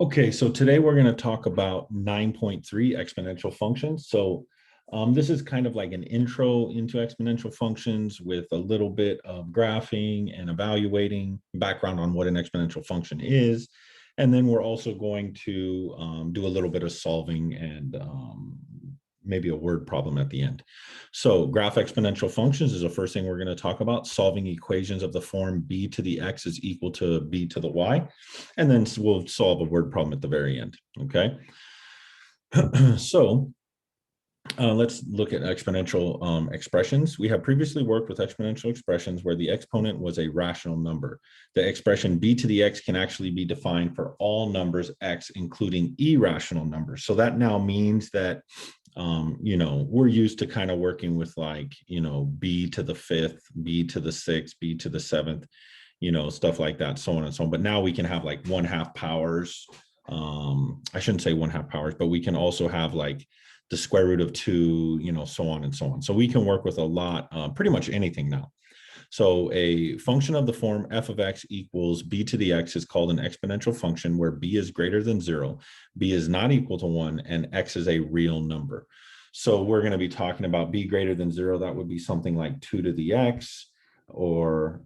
Okay, so today we're going to talk about 9.3 exponential functions. This is kind of like an intro into exponential functions with a little bit of graphing and evaluating background on what an exponential function is. And then we're also going to do a little bit of solving and maybe a word problem at the end. So graph exponential functions is the first thing we're going to talk about, solving equations of the form b to the x is equal to b to the y. And then we'll solve a word problem at the very end, okay? Let's look at exponential expressions. We have previously worked with exponential expressions where the exponent was a rational number. The expression b to the x can actually be defined for all numbers x, including irrational numbers. So that now means that we're used to kind of working with like, b to the fifth, b to the sixth, b to the seventh, stuff like that, so on and so on. But now we can have like 1/2 powers. I shouldn't say 1/2 powers, but we can also have like the square root of 2, so on and so on. So we can work with a lot, pretty much anything now. So a function of the form f of x equals b to the x is called an exponential function where b is greater than 0, b is not equal to 1, and x is a real number. So we're going to be talking about b greater than 0. That would be something like 2 to the x, or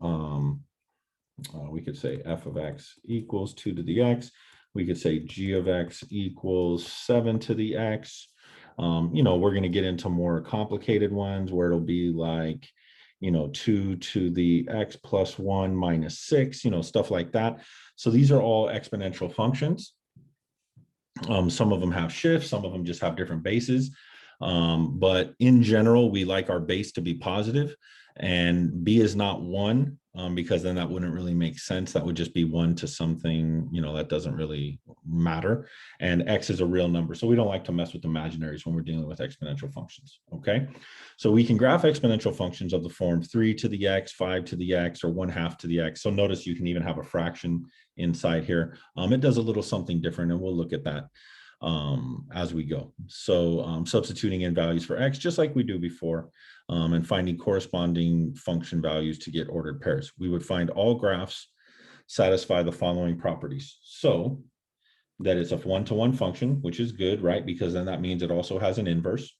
we could say f of x equals 2 to the x. We could say g of x equals 7 to the x. We're going to get into more complicated ones where it'll be like, 2 to the x plus 1 minus 6, stuff like that. So these are all exponential functions. Some of them have shifts, some of them just have different bases. But in general, we like our base to be positive, and b is not 1, because then that wouldn't really make sense. That would just be 1 to something, that doesn't really matter. And x is a real number. So we don't like to mess with imaginaries when we're dealing with exponential functions, okay? So we can graph exponential functions of the form 3 to the x, 5 to the x, or 1/2 to the x. So notice you can even have a fraction inside here. It does a little something different, and we'll look at that as we go. So substituting in values for x, just like we do before, and finding corresponding function values to get ordered pairs. We would find all graphs satisfy the following properties. So that it's a one-to-one function, which is good, right? Because then that means it also has an inverse.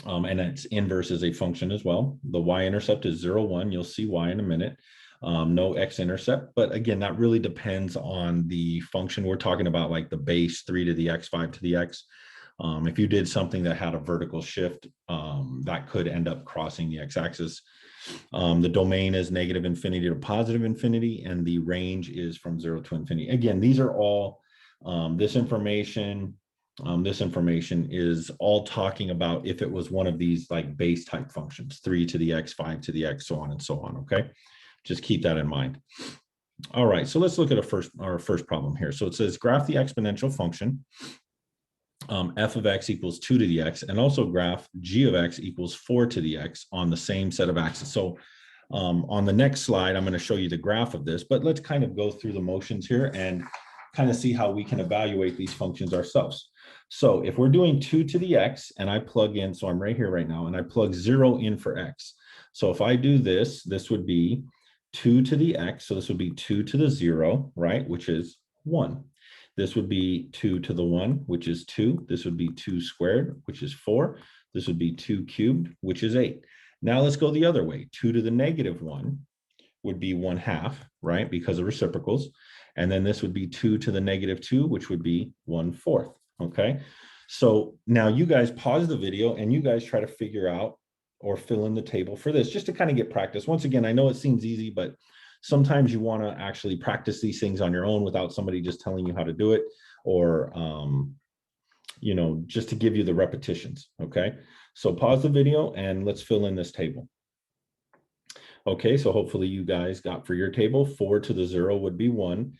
And its inverse is a function as well. The y-intercept is 0, 1. You'll see y in a minute. No x-intercept, but again, that really depends on the function we're talking about, like the base 3 to the x, 5 to the x. If you did something that had a vertical shift, that could end up crossing the x-axis. The domain is negative infinity to positive infinity, and the range is from 0 to infinity. Again, these are all, this information is all talking about if it was one of these like base type functions, 3 to the x, 5 to the x, so on and so on, okay? Just keep that in mind. All right, so let's look at our first problem here. So it says graph the exponential function f of x equals 2 to the x, and also graph g of x equals 4 to the x on the same set of axes. So on the next slide, I'm going to show you the graph of this, but let's kind of go through the motions here and kind of see how we can evaluate these functions ourselves. So if we're doing 2 to the x and I plug in, so I'm right here right now, and I plug 0 in for x. So if I do this, this would be 2 to the x, so this would be 2 to the 0, right, which is 1. This would be 2 to the 1, which is 2. This would be 2 squared, which is 4. This would be 2 cubed, which is 8. Now let's go the other way. 2 to the negative 1 would be 1/2, right, because of reciprocals. And then this would be 2 to the negative 2, which would be 1/4, okay? So now you guys pause the video and you guys try to figure out or fill in the table for this, just to kind of get practice. Once again, I know it seems easy, but sometimes you want to actually practice these things on your own without somebody just telling you how to do it, or, just to give you the repetitions, okay? So pause the video and let's fill in this table. Okay, so hopefully you guys got for your table, 4 to the 0 would be 1.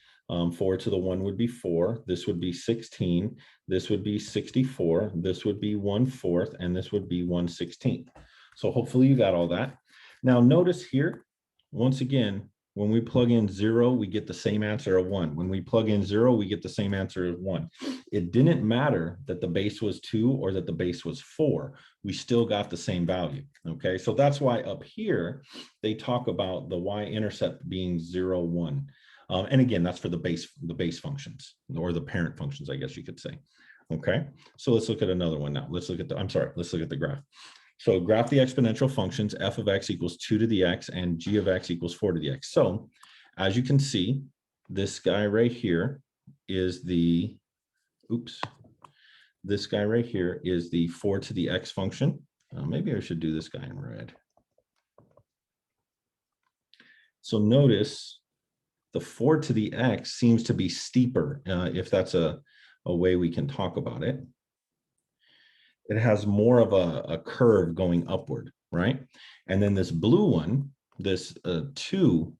4 to the 1 would be 4. This would be 16. This would be 64. This would be 1/4, and this would be 1/16. So hopefully you got all that. Now notice here, once again, when we plug in 0, we get the same answer of 1. When we plug in 0, we get the same answer of 1. It didn't matter that the base was 2 or that the base was 4. We still got the same value, okay? So that's why up here, they talk about the y-intercept being 0, 1. And again, that's for the base functions, or the parent functions, I guess you could say. Okay, so let's look at another one now. Let's look at the graph. So graph the exponential functions, f of x equals 2 to the x and g of x equals 4 to the x. So as you can see, this guy right here is the, this guy right here is the 4 to the x function. Maybe I should do this guy in red. So notice the 4 to the x seems to be steeper, if that's a way we can talk about it. It has more of a curve going upward, right? And then this blue one, this 2,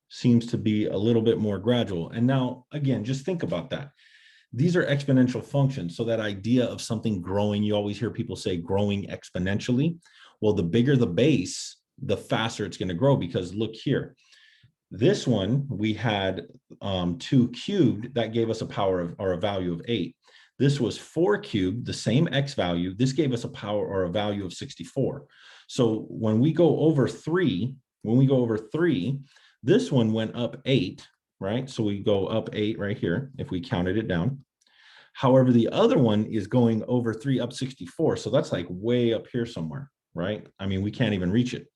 seems to be a little bit more gradual. And now, again, just think about that. These are exponential functions. So that idea of something growing, you always hear people say growing exponentially. Well, the bigger the base, the faster it's going to grow, because look here. This one, we had 2 cubed, that gave us a power of, or a value of 8. This was 4 cubed, the same x value. This gave us a power or a value of 64. So when we go over 3, this one went up 8, right? So we go up 8 right here, if we counted it down. However, the other one is going over 3 up 64. So that's like way up here somewhere, right? I mean, we can't even reach it.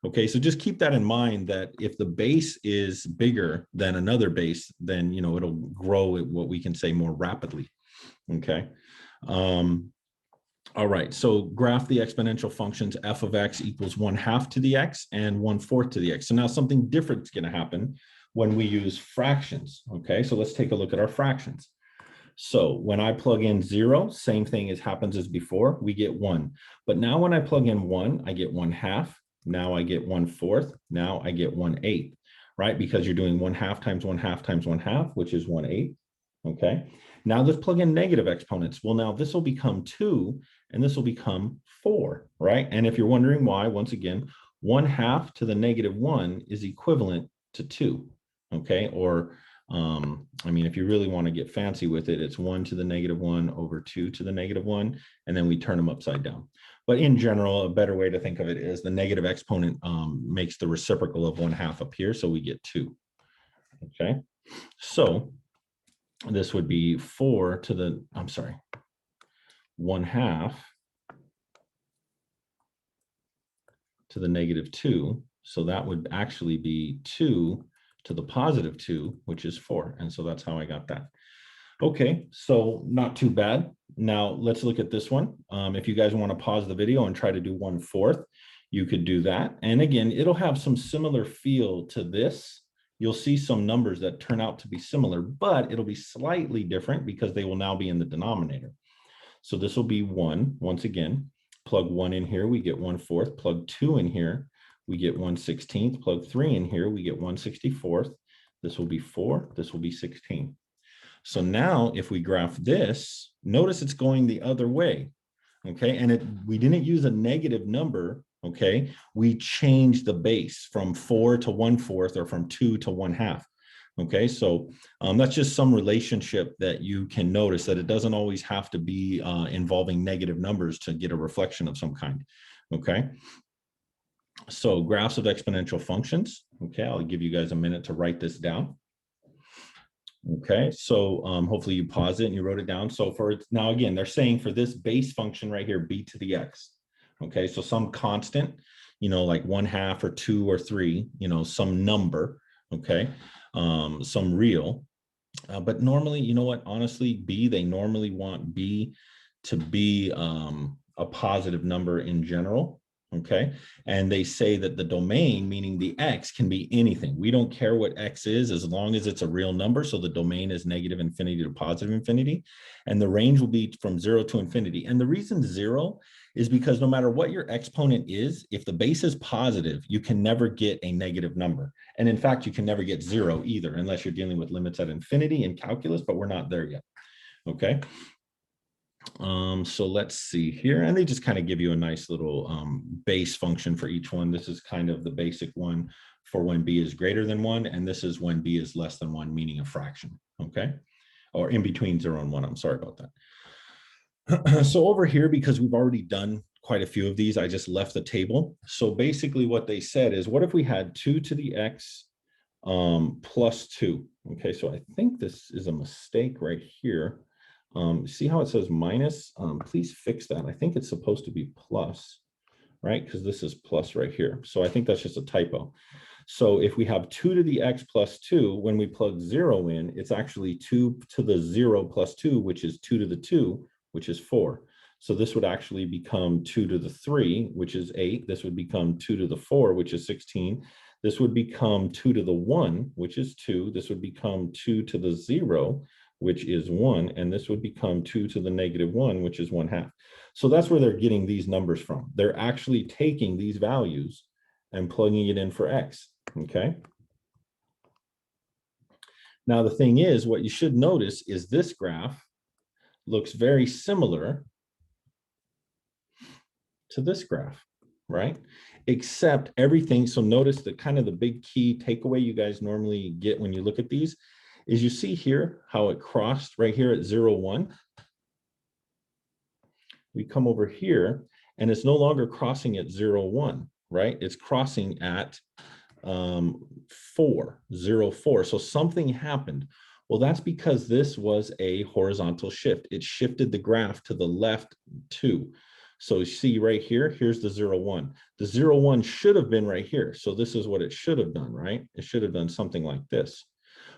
Okay, so just keep that in mind, that if the base is bigger than another base, then, you know, it'll grow at what we can say more rapidly. Okay. All right, so graph the exponential functions f of x equals 1/2 to the x and 1/4 to the x. So now something different is going to happen when we use fractions. Okay, so let's take a look at our fractions. So when I plug in 0, same thing as happens as before, we get 1. But now when I plug in 1, I get 1/2. Now I get 1/4. Now I get 1/8, right? Because you're doing 1/2 times 1/2 times 1/2, which is 1/8. Okay. Now let's plug in negative exponents. Well, now this will become 2 and this will become 4, right? And if you're wondering why, once again, 1/2 to the -1 is equivalent to 2. Okay. Or I mean, if you really want to get fancy with it, it's 1 to the -1 over 2 to the -1, and then we turn them upside down. But in general, a better way to think of it is the negative exponent makes the reciprocal of 1/2 up here, so we get 2. Okay, so this would be 4 to the, 1/2 to the -2. So that would actually be 2 to the +2, which is 4. And so that's how I got that. Okay, so not too bad. Now let's look at this one. If you guys want to pause the video and try to do 1/4, you could do that. And again, it'll have some similar feel to this. You'll see some numbers that turn out to be similar, but it'll be slightly different because they will now be in the denominator. So this will be 1, once again. Plug 1 in here, we get 1/4. Plug 2 in here, we get 1/16. Plug 3 in here, we get 1/64. This will be 4, this will be 16. So now if we graph this, notice it's going the other way, okay? And we didn't use a negative number, okay? We changed the base from 4 to 1/4 or from 2 to 1/2, okay? So that's just some relationship that you can notice, that it doesn't always have to be involving negative numbers to get a reflection of some kind, okay? So graphs of exponential functions, okay? I'll give you guys a minute to write this down. Okay, so hopefully you paused it and you wrote it down. So for now, again, they're saying for this base function right here, b to the x. Okay, so some constant, you know, like 1/2 or 2 or 3, you know, some number. Okay, some real. But normally, you know what? Honestly, b, they normally want b to be a positive number in general. Okay, and they say that the domain, meaning the x, can be anything. We don't care what x is as long as it's a real number. So the domain is -infinity to +infinity, and the range will be from 0 to infinity. And the reason 0 is because no matter what your exponent is, if the base is positive, you can never get a negative number. And in fact, you can never get 0 either, unless you're dealing with limits at infinity in calculus, but we're not there yet. Okay. So let's see here, and they just kind of give you a nice little base function for each one. This is kind of the basic one for when b is greater than 1, and this is when b is less than 1, meaning a fraction, okay? Or in between 0 and 1, I'm sorry about that. So over here, because we've already done quite a few of these, I just left the table. So basically what they said is, what if we had 2 to the x plus 2. Okay, so I think this is a mistake right here. See how it says minus? Please fix that. I think it's supposed to be plus, right? Because this is plus right here. So I think that's just a typo. So if we have 2 to the x plus 2, when we plug 0 in, it's actually 2 to the 0 plus 2, which is 2 to the 2, which is 4. So this would actually become 2 to the 3, which is 8. This would become 2 to the 4, which is 16. This would become 2 to the 1, which is 2. This would become 2 to the 0, which is 1. And this would become 2 to the negative 1, which is 1/2. So that's where they're getting these numbers from. They're actually taking these values and plugging it in for x, okay? Now, the thing is, what you should notice is this graph looks very similar to this graph, right? Except everything, so notice that kind of the big key takeaway you guys normally get when you look at these is you see here how it crossed right here at 0, 1. We come over here and it's no longer crossing at 0, 1, right? It's crossing at 4, 0, 4. So something happened. Well, that's because this was a horizontal shift. It shifted the graph to the left 2. So you see right here, here's the 0, 1. The 0, 1 should have been right here. So this is what it should have done, right? It should have done something like this.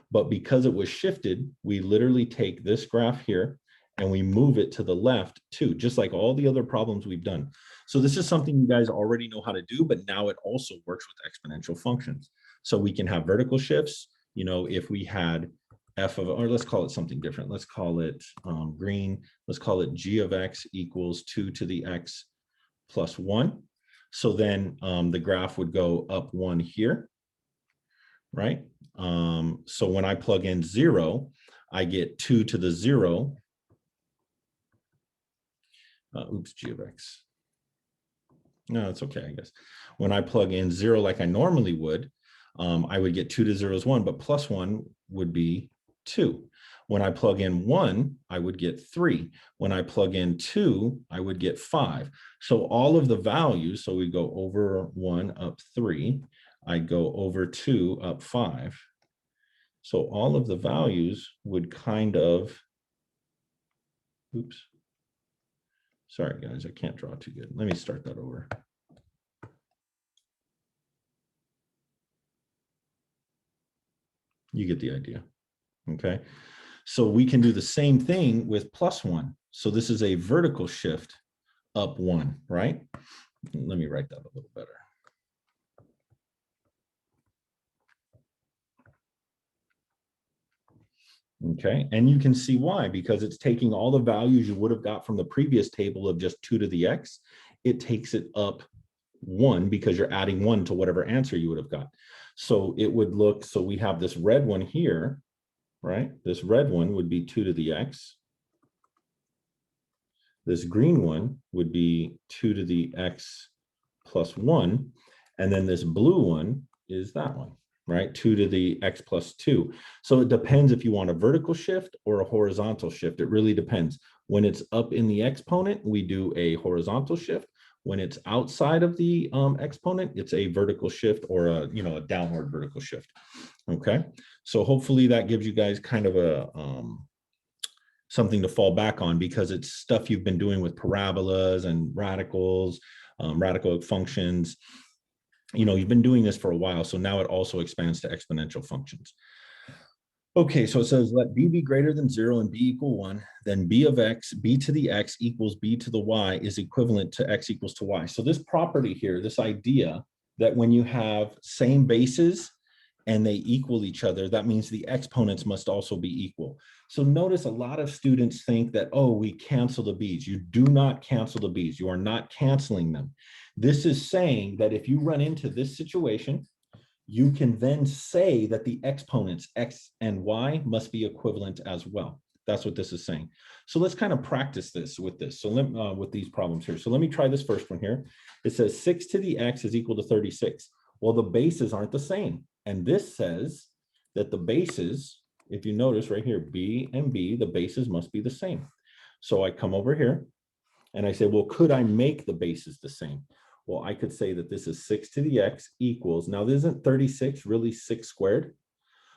But because it was shifted, we literally take this graph here and we move it to the left too, just like all the other problems we've done. So this is something you guys already know how to do, but now it also works with exponential functions. So we can have vertical shifts, you know, if we had f of, or let's call it something different. Let's call it green. Let's call it g of x equals 2 to the x plus 1. So then the graph would go up 1 here, right? So when I plug in 0, I get 2 to the 0. Oops, g of x. No, it's okay, I guess. When I plug in 0 like I normally would, I would get 2 to 0 is 1, but plus 1 would be 2. When I plug in 1, I would get 3. When I plug in 2, I would get 5. So all of the values, so we go over 1 up 3, I go over 2 up 5. So all of the values would kind of, oops. Sorry, guys, I can't draw too good. Let me start that over. You get the idea, okay? So we can do the same thing with plus 1. So this is a vertical shift up 1, right? Let me write that a little better. Okay, and you can see why, because it's taking all the values you would have got from the previous table of just 2 to the x, it takes it up 1 because you're adding 1 to whatever answer you would have got. So it would look, so we have this red one here, right? This red one would be 2 to the x. This green one would be 2 to the x plus 1. And then this blue one is that one, right? 2 to the x plus 2. So it depends if you want a vertical shift or a horizontal shift. It really depends. When it's up in the exponent, we do a horizontal shift. When it's outside of the exponent, it's a vertical shift or a, you know, a downward vertical shift. Okay, so hopefully that gives you guys kind of a something to fall back on, because it's stuff you've been doing with parabolas and radicals, radical functions. You know, you've been doing this for a while, so now it also expands to exponential functions. Okay, so it says let b be greater than 0 and b equal 1, then b of x, b to the x equals b to the y is equivalent to x equals to y. So this property here, this idea that when you have same bases and they equal each other, that means the exponents must also be equal. So notice a lot of students think that, oh, we cancel the b's. You do not cancel the b's. You are not canceling them. This is saying that if you run into this situation, you can then say that the exponents x and y must be equivalent as well. That's what this is saying. So let's kind of practice this with this. So with these problems here. So let me try this first one here. It says 6 to the x is equal to 36. Well, the bases aren't the same. And this says that the bases, if you notice right here, b and b, the bases must be the same. So I come over here and I say, well, could I make the bases the same? Well, I could say that this is 6 to the x equals, now isn't 36 really 6 squared?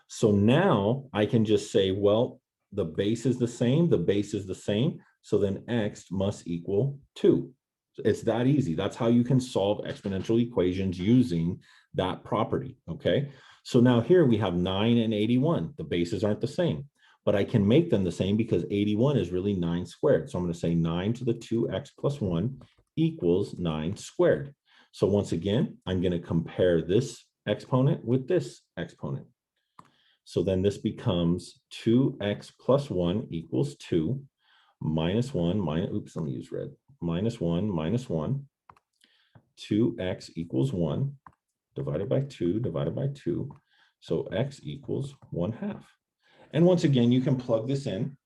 So now I can just say, well, the base is the same, the base is the same, so then x must equal 2. It's that easy. That's how you can solve exponential equations using that property, okay? So now here we have 9 and 81. The bases aren't the same, but I can make them the same because 81 is really 9 squared. So I'm going to say 9 to the 2x plus 1 equals 9 squared. So once again, I'm going to compare this exponent with this exponent. So then this becomes 2x plus 1 equals 2, minus 1, minus, oops, let me use red, minus 1, minus 1, 2x equals 1, divided by 2, divided by 2. So x equals 1/2. And once again, you can plug this in.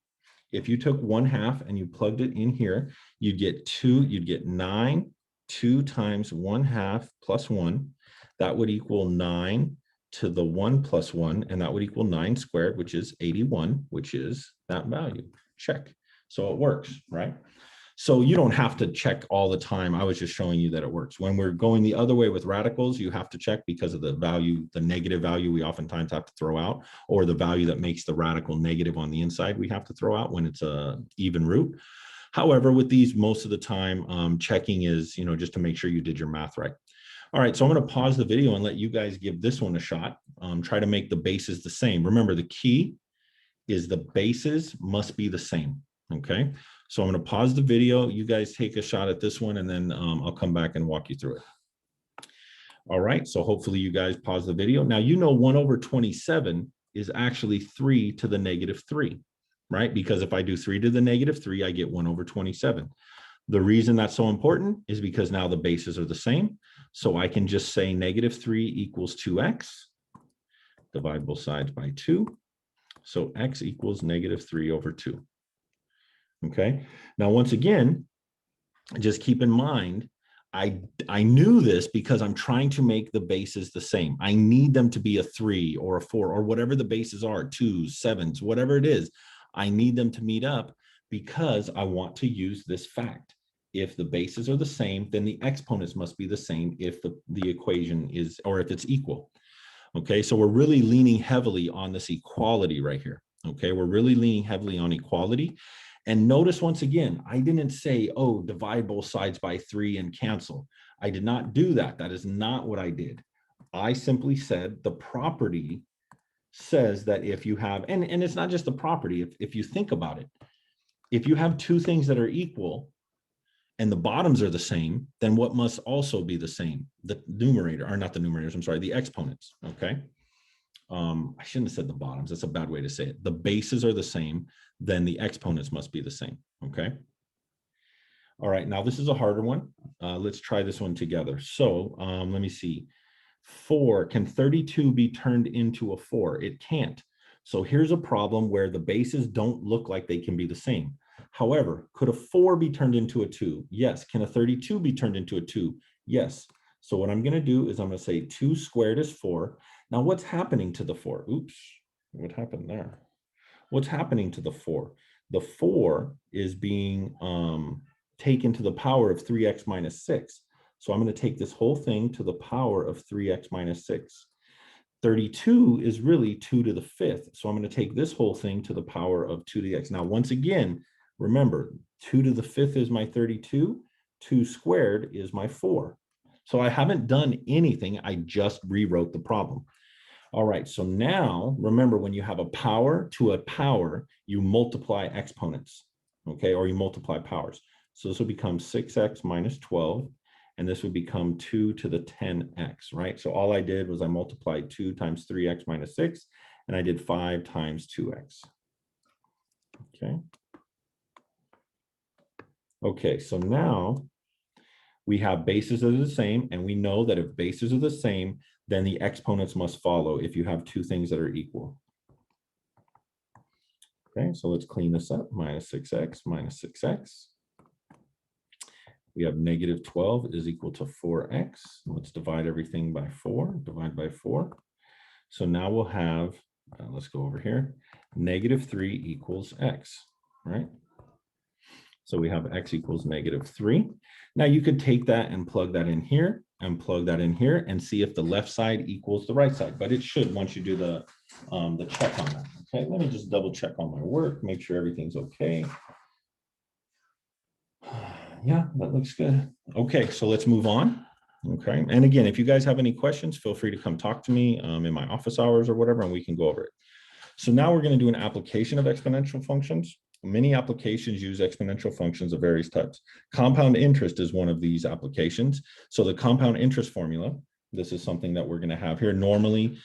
If you took 1/2 and you plugged it in here, you'd get 2, you'd get 9, 2 times 1/2 plus 1. That would equal 9 to the 1 plus 1, and that would equal 9 squared, which is 81, which is that value. Check. So it works, right? So you don't have to check all the time. I was just showing you that it works. When we're going the other way with radicals, you have to check because of the value, the negative value we oftentimes have to throw out, or the value that makes the radical negative on the inside we have to throw out when it's a even root. However, with these, most of the time, checking is, just to make sure you did your math right. All right, so I'm going to pause the video and let you guys give this one a shot. Try to make the bases the same. Remember, the key is the bases must be the same, okay? So I'm going to pause the video. You guys take a shot at this one, and then I'll come back and walk you through it. All right, so hopefully you guys pause the video. Now, 1/27 is actually 3 to the negative 3, right? Because if I do 3 to the negative 3, I get 1/27. The reason that's so important is because now the bases are the same. So I can just say negative 3 equals 2x, divide both sides by 2. So x equals negative 3/2. Okay. Now, once again, just keep in mind, I knew this because I'm trying to make the bases the same. I need them to be a 3 or a 4 or whatever the bases are, 2s, 7s, whatever it is. I need them to meet up because I want to use this fact. If the bases are the same, then the exponents must be the same if the equation is, or if it's equal. Okay, so we're really leaning heavily on this equality right here. Okay, we're really leaning heavily on equality. And notice once again, I didn't say, oh, divide both sides by 3 and cancel. I did not do that. That is not what I did. I simply said the property says that if you have, and it's not just the property, if you think about it, if you have two things that are equal and the bottoms are the same, then what must also be the same? The numerator, or not the numerators, I'm sorry, the exponents, okay? I shouldn't have said the bottoms. That's a bad way to say it. The bases are the same, then the exponents must be the same, okay? All right, now this is a harder one. Let's try this one together. So let me see. 4, can 32 be turned into a 4? It can't. So here's a problem where the bases don't look like they can be the same. However, could a 4 be turned into a 2? Yes. Can a 32 be turned into a 2? Yes. So what I'm going to do is I'm going to say 2 squared is 4. Now what's happening to the 4? Oops, what happened there? What's happening to the 4? The 4 is being taken to the power of 3x minus 6. So I'm going to take this whole thing to the power of 3x minus 6. 32 is really 2 to the 5th. So I'm going to take this whole thing to the power of 2 to the x. Now, once again, remember, 2 to the 5th is my 32. 2 squared is my 4. So I haven't done anything. I just rewrote the problem. All right, so now remember, when you have a power to a power, you multiply exponents, okay, or you multiply powers. So this will become 6x minus 12, and this would become 2 to the 10x, right? So all I did was I multiplied 2 times 3x minus 6, and I did 5 times 2x, okay? Okay, so now we have bases that are the same, and we know that if bases are the same, then the exponents must follow if you have two things that are equal. Okay, so let's clean this up. Minus 6x minus 6x. We have negative 12 is equal to 4x. Let's divide everything by 4. Divide by 4. So now we'll have, let's go over here, negative 3 equals x, right? So we have x equals -3. Now you could take that and plug that in here and plug that in here and see if the left side equals the right side, but it should once you do the check on that. Okay, let me just double check on my work, make sure everything's okay. Yeah, that looks good. Okay, so let's move on. Okay, and again, if you guys have any questions, feel free to come talk to me in my office hours or whatever, and we can go over it. So now we're going to do an application of exponential functions. Many applications use exponential functions of various types. Compound interest is one of these applications. So the compound interest formula, this is something that we're going to have here. Normally,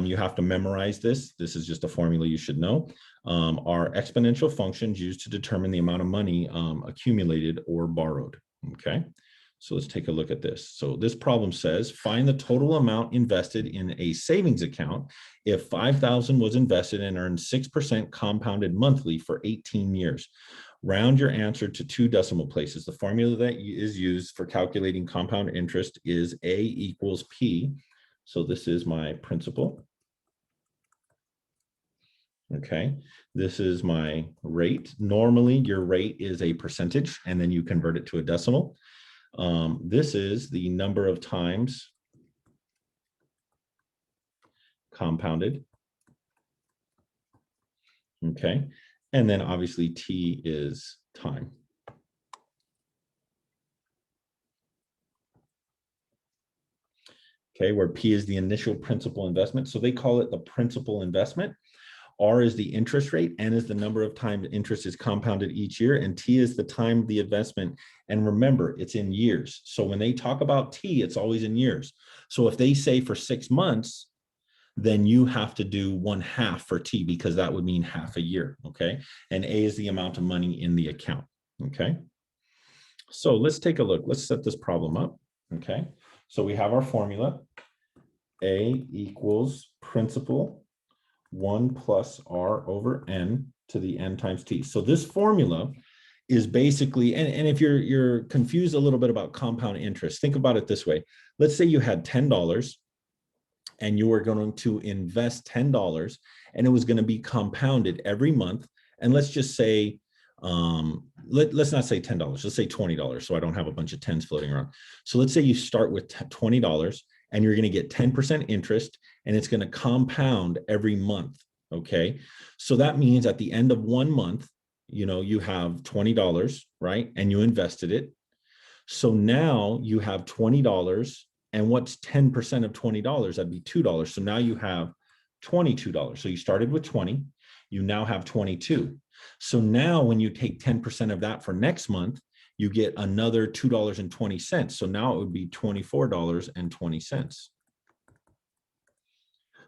you have to memorize this. This is just a formula you should know. Are exponential functions used to determine the amount of money accumulated or borrowed. Okay. So let's take a look at this. So this problem says, find the total amount invested in a savings account if 5,000 was invested and earned 6% compounded monthly for 18 years. Round your answer to 2 decimal places. The formula that is used for calculating compound interest is A equals P. So this is my principal. Okay, this is my rate. Normally, your rate is a percentage, and then you convert it to a decimal. This is the number of times compounded. Okay, and then obviously T is time. Okay, where P is the initial principal investment. So they call it the principal investment. R is the interest rate, N is the number of times interest is compounded each year, and T is the time of the investment. And remember, it's in years. So when they talk about T, it's always in years. So if they say for 6 months, then you have to do 1/2 for T because that would mean half a year, okay? And A is the amount of money in the account, okay? So let's take a look. Let's set this problem up, okay? So we have our formula. A equals principal 1 plus R over N to the N times T. So this formula is basically, and if you're confused a little bit about compound interest, think about it this way. Let's say you had $10 and you were going to invest $10 and it was going to be compounded every month. And let's just say, let's not say $10, let's say $20 so I don't have a bunch of tens floating around. So let's say you start with $20 and you're going to get 10% interest and it's going to compound every month. Okay. So that means at the end of 1 month, you have $20, right? And you invested it. So now you have $20. And what's 10% of $20? That'd be $2. So now you have $22. So you started with 20, you now have 22. So now when you take 10% of that for next month, you get another $2.20. So now it would be $24.20.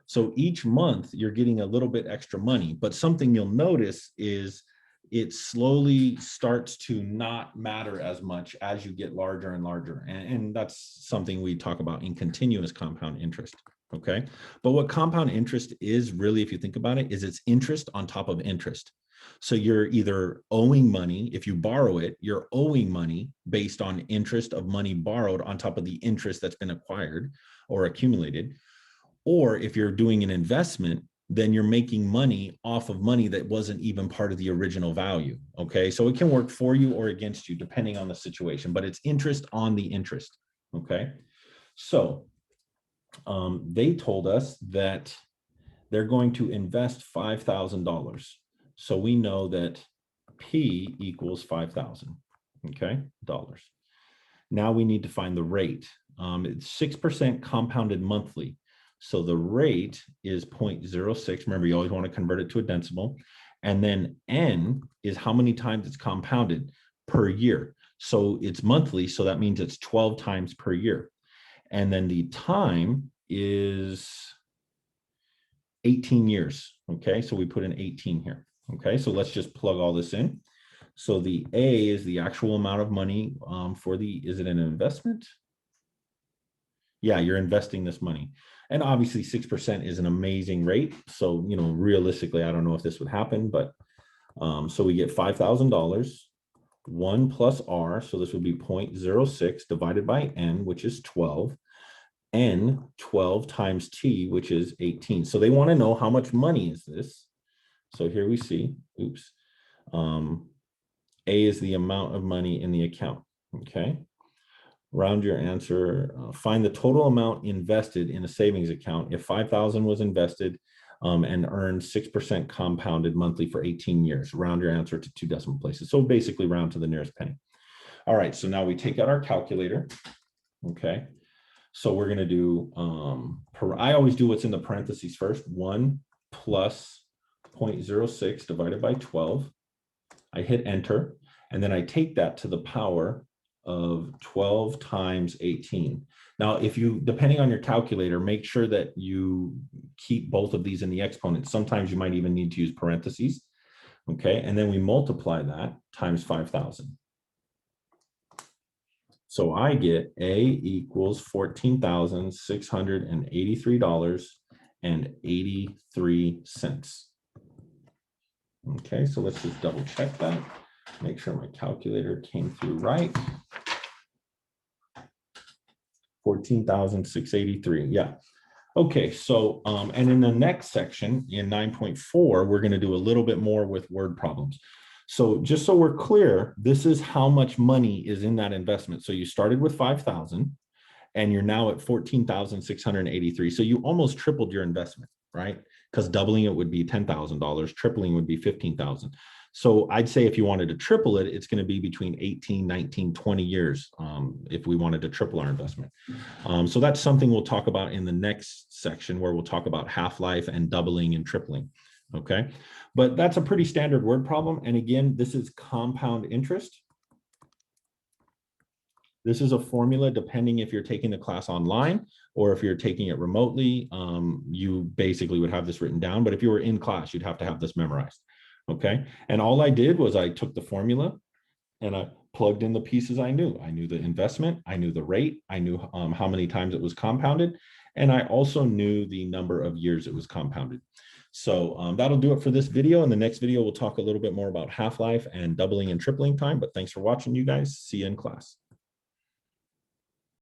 So each month you're getting a little bit extra money, but something you'll notice is it slowly starts to not matter as much as you get larger and larger. And that's something we talk about in continuous compound interest. Okay. But what compound interest is really, if you think about it, is it's interest on top of interest. So you're either owing money, if you borrow it, you're owing money based on interest of money borrowed on top of the interest that's been acquired or accumulated. Or if you're doing an investment, then you're making money off of money that wasn't even part of the original value. Okay. So it can work for you or against you, depending on the situation, but it's interest on the interest. Okay. So they told us that they're going to invest $5,000. So we know that P equals 5,000. Okay. Dollars. Now we need to find the rate. It's 6% compounded monthly. So the rate is 0.06. Remember, you always want to convert it to a decimal. And then N is how many times it's compounded per year. So it's monthly. So that means it's 12 times per year. And then the time is 18 years. Okay. So we put in 18 here. Okay. So let's just plug all this in. So the A is the actual amount of money is it an investment? Yeah, you're investing this money. And obviously 6% is an amazing rate. So, realistically, I don't know if this would happen, but so we get $5,000, 1 plus R. So this would be 0.06 divided by N, which is 12. N 12 times T, which is 18. So they want to know how much money is this. So here we see, A is the amount of money in the account, okay? Round your answer, find the total amount invested in a savings account if 5,000 was invested and earned 6% compounded monthly for 18 years. Round your answer to 2 decimal places. So basically round to the nearest penny. All right, so now we take out our calculator, okay? So we're gonna do, I always do what's in the parentheses first, 1 plus 0.06 divided by 12. I hit enter, and then I take that to the power of 12 times 18. Now, if you, depending on your calculator, make sure that you keep both of these in the exponent. Sometimes you might even need to use parentheses, okay? And then we multiply that times 5,000. So I get A equals $14,683.83. Okay, so let's just double check that. Make sure my calculator came through right. 14,683, yeah. Okay, so, and in the next section, in 9.4, we're gonna do a little bit more with word problems. So just so we're clear, this is how much money is in that investment. So you started with 5,000 and you're now at 14,683. So you almost tripled your investment, right? Because doubling it would be $10,000, tripling would be 15,000. So I'd say if you wanted to triple it, it's going to be between 18, 19, 20 years if we wanted to triple our investment. So that's something we'll talk about in the next section where we'll talk about half-life and doubling and tripling. Okay, but that's a pretty standard word problem. And again, this is compound interest. This is a formula depending if you're taking the class online or if you're taking it remotely, you basically would have this written down. But if you were in class, you'd have to have this memorized. Okay, and all I did was I took the formula and I plugged in the pieces I knew. I knew the investment, I knew the rate, I knew how many times it was compounded, and I also knew the number of years it was compounded. So that'll do it for this video. In the next video, we'll talk a little bit more about half-life and doubling and tripling time, but thanks for watching, you guys. See you in class.